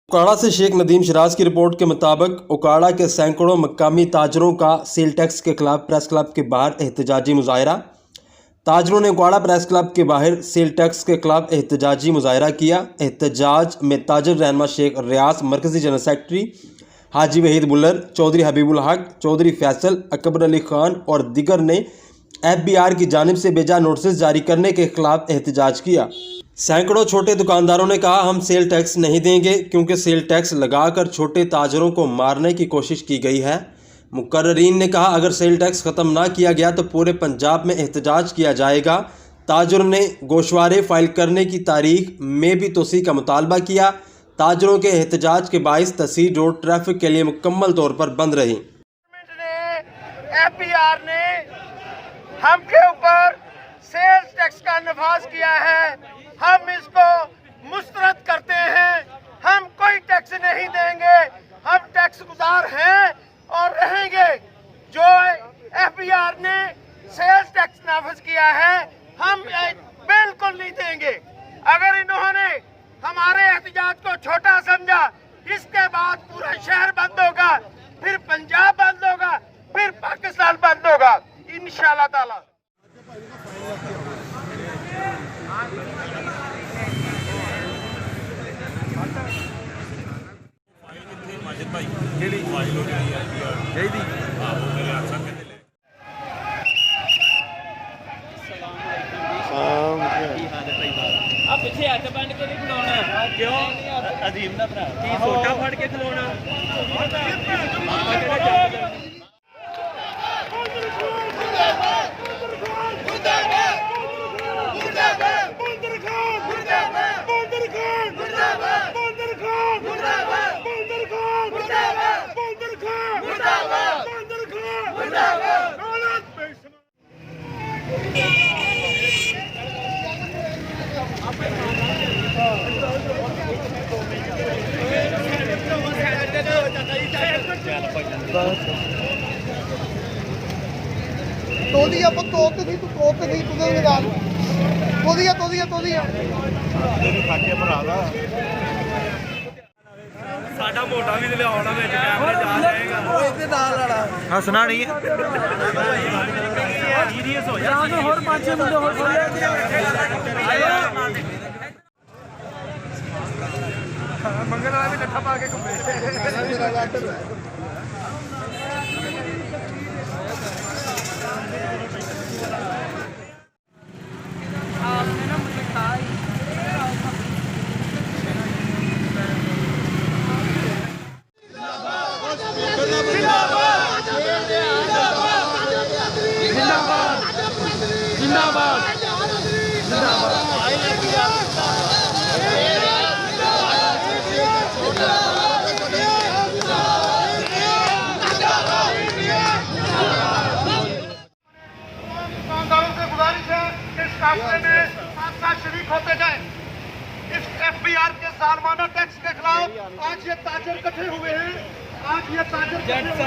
उकाड़ा से शेख नदीम शराज की रिपोर्ट के मुताबिक उकाड़ा के सैकड़ों मकामी ताजरों का सेल टैक्स के खिलाफ प्रेस क्लब के बाहर एहतजाजी मुजाहरा। ताजरों ने उकाड़ा प्रेस क्लब के बाहर सेल टैक्स के खिलाफ एहतजाजी मुजाहरा किया। एहतजाज में ताजर रहनमा शेख रियास, मरकजी जनरल सेक्रेटरी हाजी वहीद बुल्लर, चौधरी हबीबुल हक, चौधरी फैसल, अकबर अली खान और दिगर ने FBR की जानिब से बेजा नोटिस जारी करने के खिलाफ एहतजाज किया। सैकड़ों छोटे दुकानदारों ने कहा, हम सेल टैक्स नहीं देंगे क्योंकि सेल टैक्स लगाकर छोटे ताजरों को मारने की कोशिश की गई है। मुकर्रीन ने कहा, अगर सेल टैक्स ख़त्म ना किया गया तो पूरे पंजाब में एहतजाज किया जाएगा। ताजरों ने गोशवारे फाइल करने की तारीख में भी तोसी का मुतालबा किया। ताजरों के एहतजाज के बाइस तहसील रोड ट्रैफिक के लिए मुकम्मल तौर पर बंद रही। FBR ने हम के ऊपर सेल्स टैक्स का नफाज किया है। हम इसको मुस्तरद करते हैं। हम कोई टैक्स नहीं देंगे। हम टैक्स गुजार हैं और रहेंगे। जो FBR ने सेल्स टैक्स नाफिज किया है हम बिल्कुल नहीं देंगे। अगर इन्होंने हमारे एहतजाज को छोटा समझा, इसके बाद पूरा शहर बंद होगा, फिर पंजाब बंद होगा, फिर पाकिस्तान बंद होगा इंशाअल्लाह ताला। आप पिछे हथ बन के नहीं खिलाना क्यों अजीम दा भरा की सोटा फड़ के खिलाना ਤੋਦੀਆ ਤੋਤ ਨਹੀਂ ਤੂੰ ਲਗਾ ਤੋਦੀਆ ਤੈਨੂੰ ਖਾਕੇ ਭਰਾ ਦਾ ਸਾਡਾ ਮੋਟਾ ਵੀ ਲਿਆਉਣਾ ਵਿੱਚ ਕੈਮਰੇ ਜਾ ਜਾਏਗਾ ਉਹ ਇਹਦੇ ਨਾਲ ਵਾਲਾ ਹੱਸਣਾ ਨਹੀਂ ਹੈ ਸੀਰੀਅਸ ਹੋ ਜਾ ਹੋਰ ਪੰਜ ਛੇ ਮੁੰਡੇ ਹੋਰ ਮੰਗਣ ਵਾਲਾ ਵੀ ਲੱਠਾ ਪਾ ਕੇ ਘੁੰਮੇ शरीक होते जाए। इस FBR के सालाना टैक्स के खिलाफ आज ये ताजर इकट्ठे हुए हैं। आज ये ताजर जनाब